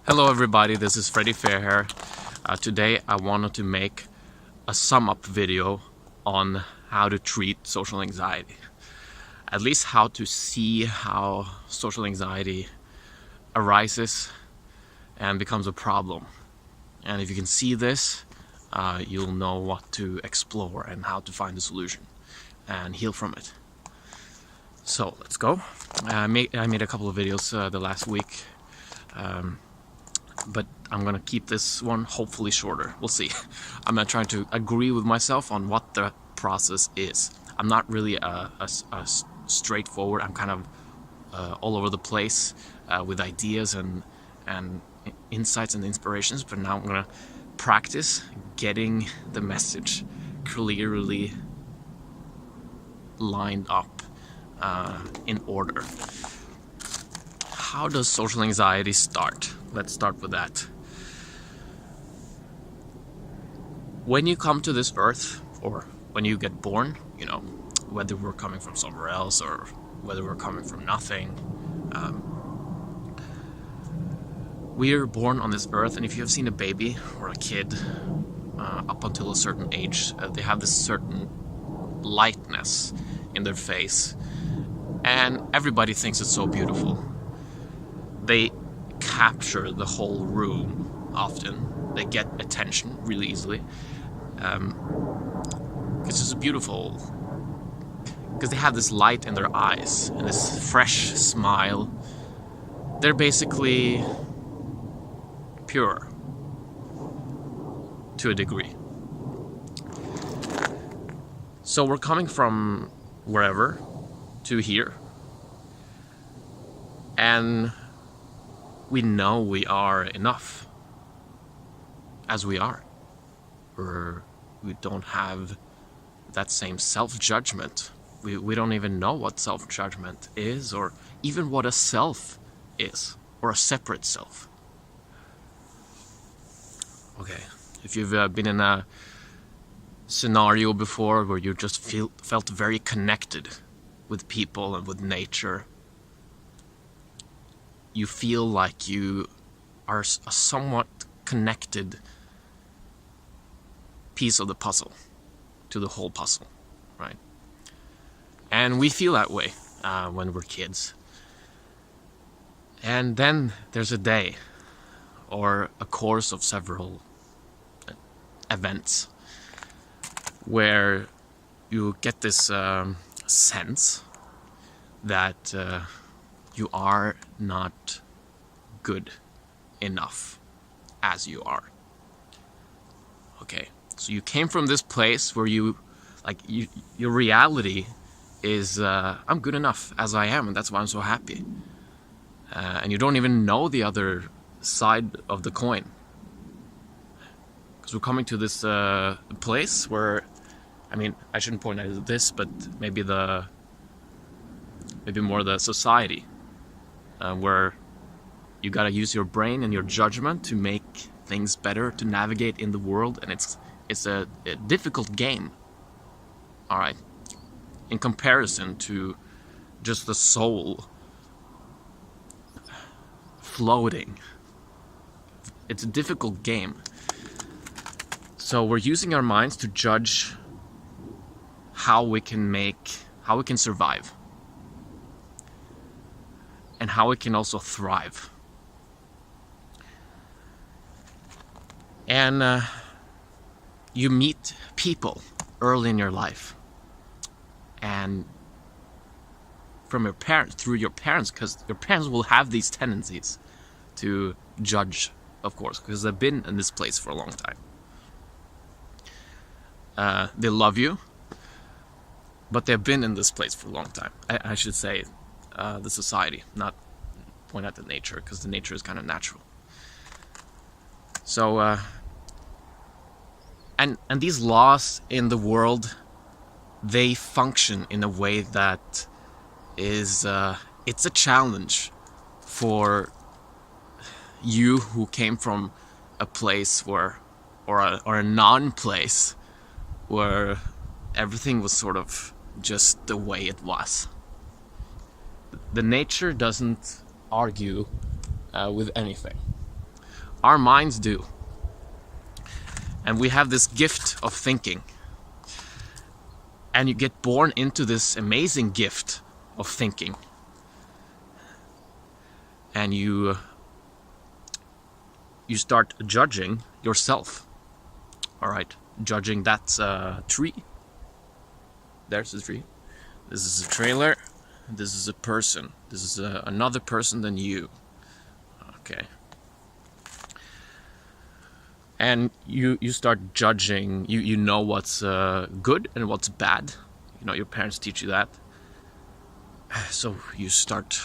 Hello everybody, this is Freddy Fairhair. Today I wanted to make a sum-up video on how to treat social anxiety. At least how to see how social anxiety arises and becomes a problem. And if you can see this, you'll know what to explore and how to find a solution and heal from it. So let's go. I made a couple of videos the last week. But I'm gonna keep this one hopefully shorter. We'll see. I'm not trying to agree with myself on what the process is. I'm not really a straightforward. I'm kind of all over the place with ideas and insights and inspirations. But now I'm gonna practice getting the message clearly lined up in order. How does social anxiety start? Let's start with that. When you come to this earth, or when you get born, you know, whether we're coming from somewhere else or whether we're coming from nothing, we are born on this earth, and if you have seen a baby or a kid up until a certain age, they have this certain lightness in their face, and everybody thinks it's so beautiful. They capture the whole room often. They get attention really easily. It's just beautiful because they have this light in their eyes and this fresh smile. They're basically pure to a degree. So we're coming from wherever to here, and we know we are enough as we are. We don't have that same self-judgment. We don't even know what self-judgment is, or even what a self is, or a separate self. Okay, if you've been in a scenario before where you just felt very connected with people and with nature, you feel like you are a somewhat connected piece of the puzzle to the whole puzzle, right? And we feel that way when we're kids. And then there's a day or a course of several events where you get this sense that you are not good enough as you are. Okay, so you came from this place where your reality is I'm good enough as I am, and that's why I'm so happy. And you don't even know the other side of the coin, because we're coming to this place where, I mean, I shouldn't point out this, but maybe more the society. Where you gotta use your brain and your judgment to make things better, to navigate in the world, and it's a difficult game. All right, in comparison to just the soul floating, it's a difficult game. So we're using our minds to judge how we can survive. And how it can also thrive. And you meet people early in your life, and through your parents, because your parents will have these tendencies to judge, of course, because they've been in this place for a long time. They love you, but they've been in this place for a long time. I should say the society, not point at the nature, because the nature is kind of natural. So, and these laws in the world, they function in a way that is, it's a challenge for you who came from a place where, or a non-place where everything was sort of just the way it was. The nature doesn't argue with anything. Our minds do. And we have this gift of thinking. And you get born into this amazing gift of thinking. And you start judging yourself. All right, judging that's a tree. There's a tree. This is a trailer. This is a person. This is another person than you. Okay. And you start judging. You know what's good and what's bad. You know, your parents teach you that. So you start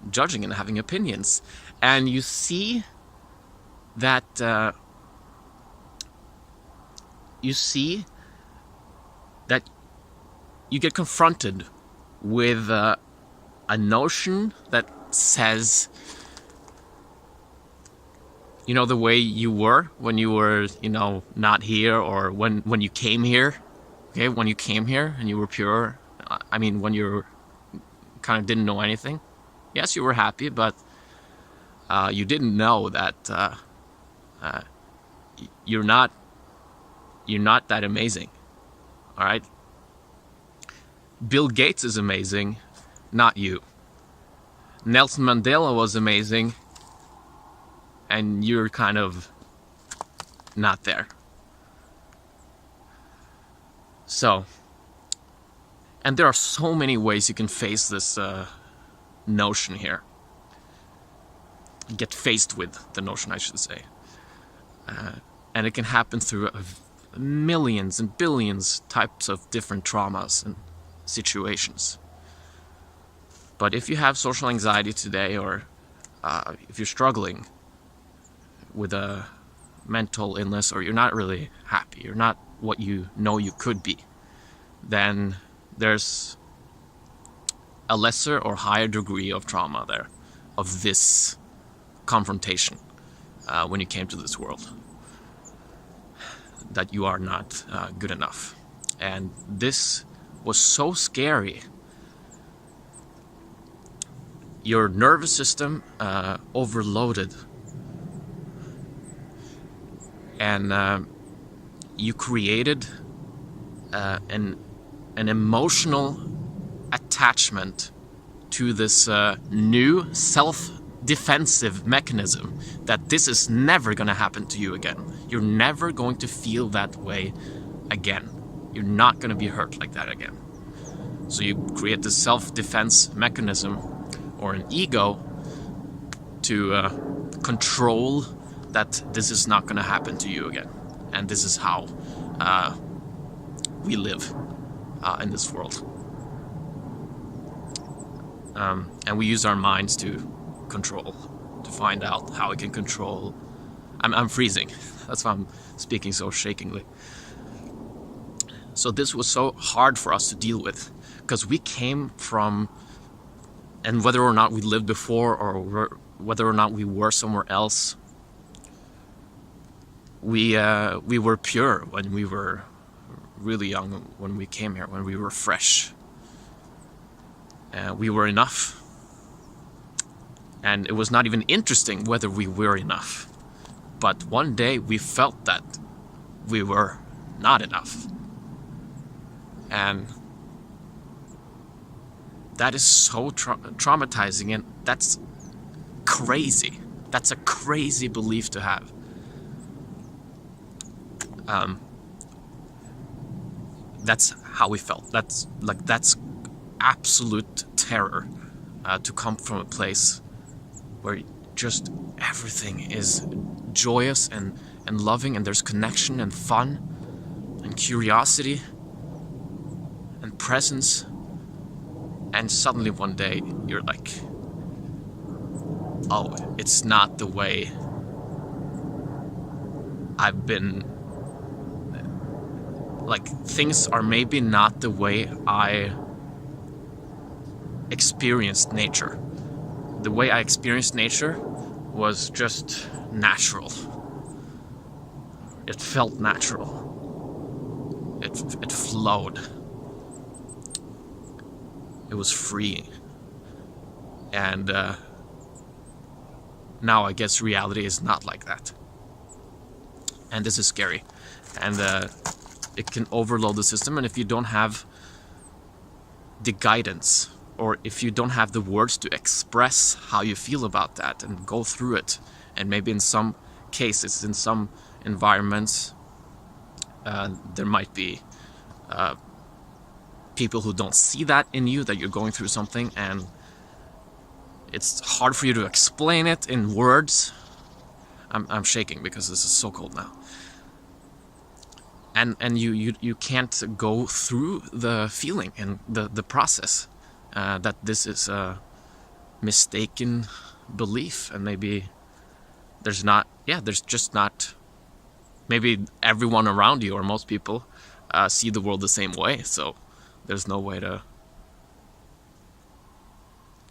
judging and having opinions. And you see that you get confronted with a notion that says, you know, the way you were when you were, you know, not here, or when you came here. Okay, when you came here and you were pure. I mean, when you kind of didn't know anything. Yes, you were happy, but you didn't know that you're not that amazing. All right. Bill Gates is amazing, not you. Nelson Mandela was amazing, and you're kind of not there. So, and there are so many ways you can face this notion here. Get faced with the notion, I should say. And it can happen through millions and billions types of different traumas and situations. But if you have social anxiety today, or if you're struggling with a mental illness, or you're not really happy, you're not what you know you could be, then there's a lesser or higher degree of trauma there, of this confrontation when you came to this world, that you are not good enough. And this was so scary. Your nervous system overloaded, and you created an emotional attachment to this new self-defensive mechanism, that this is never going to happen to you again. You're never going to feel that way again. You're not going to be hurt like that again. So you create this self-defense mechanism, or an ego, to control that this is not going to happen to you again. And this is how we live in this world. And we use our minds to control, to find out how we can control. I'm freezing. That's why I'm speaking so shakingly. So this was so hard for us to deal with, because we came from, and whether or not we lived before, or whether or not we were somewhere else, we were pure when we were really young, when we came here, when we were fresh. We were enough. And it was not even interesting whether we were enough. But one day we felt that we were not enough. And that is so traumatizing, and that's crazy. That's a crazy belief to have. That's how we felt. That's absolute terror, to come from a place where just everything is joyous and loving, and there's connection and fun and curiosity and presence, and suddenly one day you're like, oh, it's not the way I've been. Like, things are maybe not the way I experienced nature. The way I experienced nature was just natural. It felt natural. It flowed. It was free. And now I guess reality is not like that. And this is scary. And it can overload the system. And if you don't have the guidance, or if you don't have the words to express how you feel about that and go through it, and maybe in some cases, in some environments, there might be people who don't see that in you, that you're going through something, and it's hard for you to explain it in words. I'm shaking because this is so cold now. And you can't go through the feeling and the process that this is a mistaken belief, and maybe there's just not, maybe everyone around you or most people see the world the same way, so there's no way to,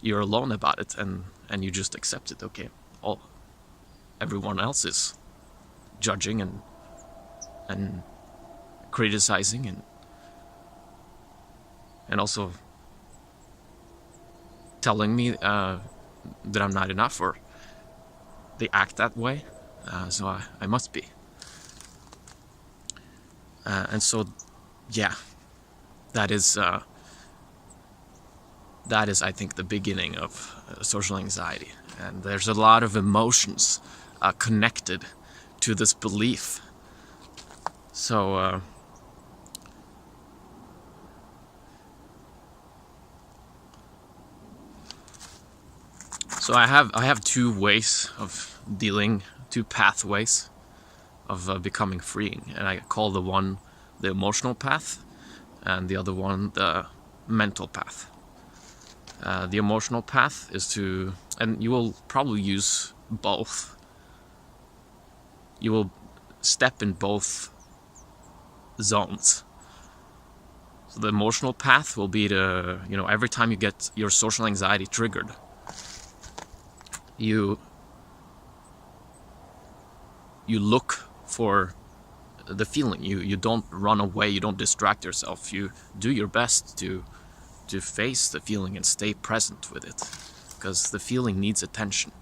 you're alone about it, and you just accept it. Okay, everyone else is judging and criticizing and also telling me that I'm not enough, or they act that way, so I must be. And so, yeah, that is I think the beginning of social anxiety, and there's a lot of emotions connected to this belief. So I have two ways of dealing, two pathways of becoming freeing, and I call the one the emotional path, and the other one the mental path. The emotional path is to, and you will probably use both. You will step in both zones. So the emotional path will be to, every time you get your social anxiety triggered, you look for the feeling. You don't run away, you don't distract yourself. You do your best to face the feeling and stay present with it, because the feeling needs attention.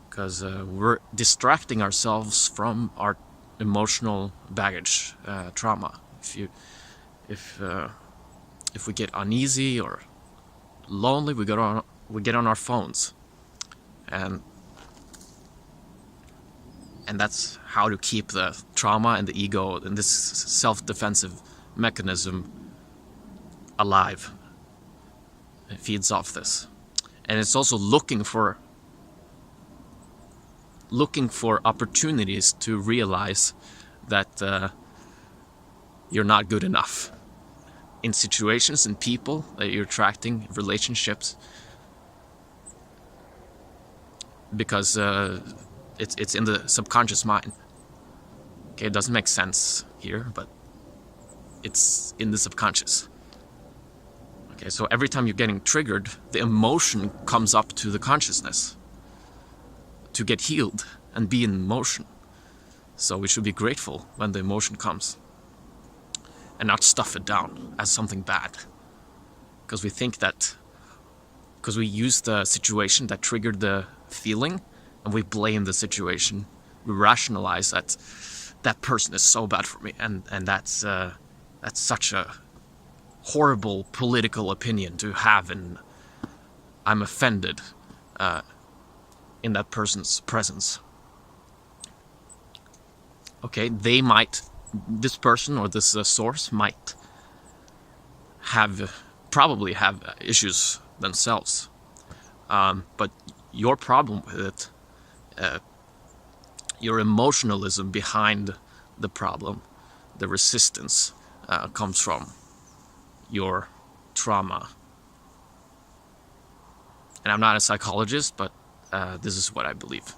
Because we're distracting ourselves from our emotional baggage, trauma. If we get uneasy or lonely, we get on our phones, and that's how to keep the trauma and the ego and this self-defensive mechanism alive. It feeds off this, and it's also looking for opportunities to realize that you're not good enough in situations and people that you're attracting, relationships, because it's in the subconscious mind. Okay, it doesn't make sense here, but it's in the subconscious. Okay, so every time you're getting triggered, the emotion comes up to the consciousness to get healed and be in motion. So we should be grateful when the emotion comes and not stuff it down as something bad, because we think that, because we use the situation that triggered the feeling and we blame the situation, we rationalize that person is so bad for me, and that's such a horrible political opinion to have, and I'm offended in that person's presence. Okay, this person or this source might probably have issues themselves, but your problem with it, your emotionalism behind the problem, the resistance, comes from your trauma. And I'm not a psychologist, but this is what I believe.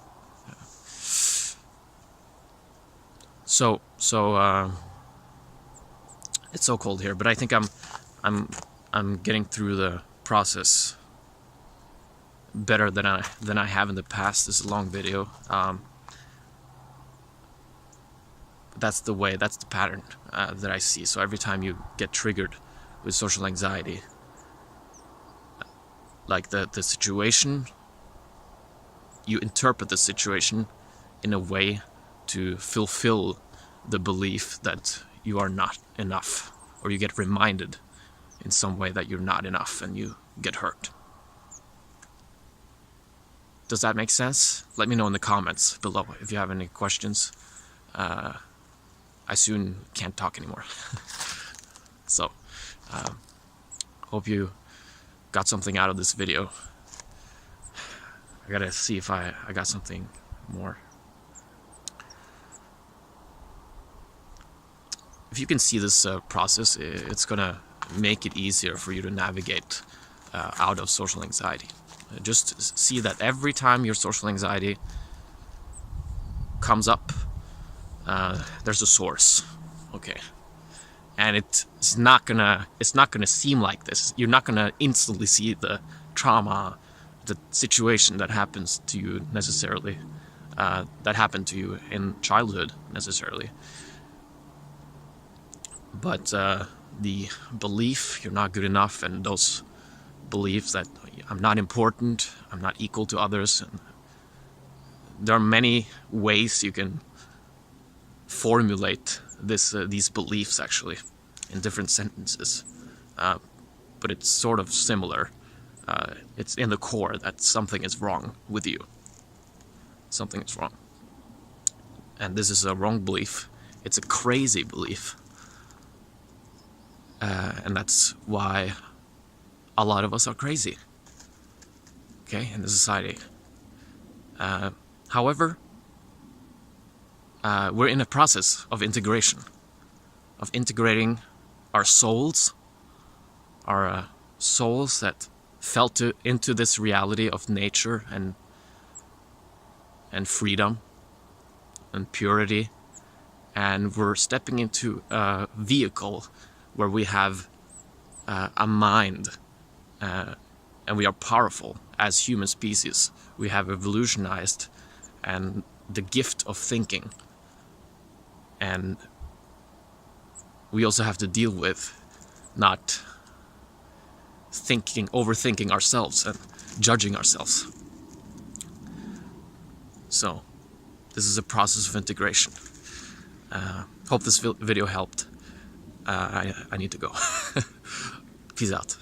So it's so cold here, but I think I'm getting through the process better than I have in the past. This is a long video. That's the pattern that I see. So every time you get triggered with social anxiety, like the situation you interpret the situation in a way to fulfill the belief that you are not enough, or you get reminded in some way that you're not enough and you get hurt. Does that make sense? Let me know in the comments below if you have any questions. I soon can't talk anymore. So, hope you got something out of this video. I gotta see if I got something more. If you can see this process, it's gonna make it easier for you to navigate out of social anxiety. Just see that every time your social anxiety comes up, there's a source, okay? And it's not gonna seem like this. You're not gonna instantly see the trauma, the situation that happens to you necessarily, that happened to you in childhood necessarily. But the belief you're not good enough, and those beliefs that I'm not important, I'm not equal to others, and there are many ways you can formulate these beliefs actually in different sentences, but it's sort of similar. It's in the core that something is wrong with you. Something is wrong. And this is a wrong belief. It's a crazy belief. And that's why a lot of us are crazy, okay, in the society. However, we're in a process of integration, of integrating our souls that fell into this reality of nature and freedom and purity, and we're stepping into a vehicle where we have a mind, and we are powerful as human species. We have evolutionized and the gift of thinking, and we also have to deal with not overthinking ourselves and judging ourselves. So this is a process of integration. Hope this video helped. I need to go. Peace out.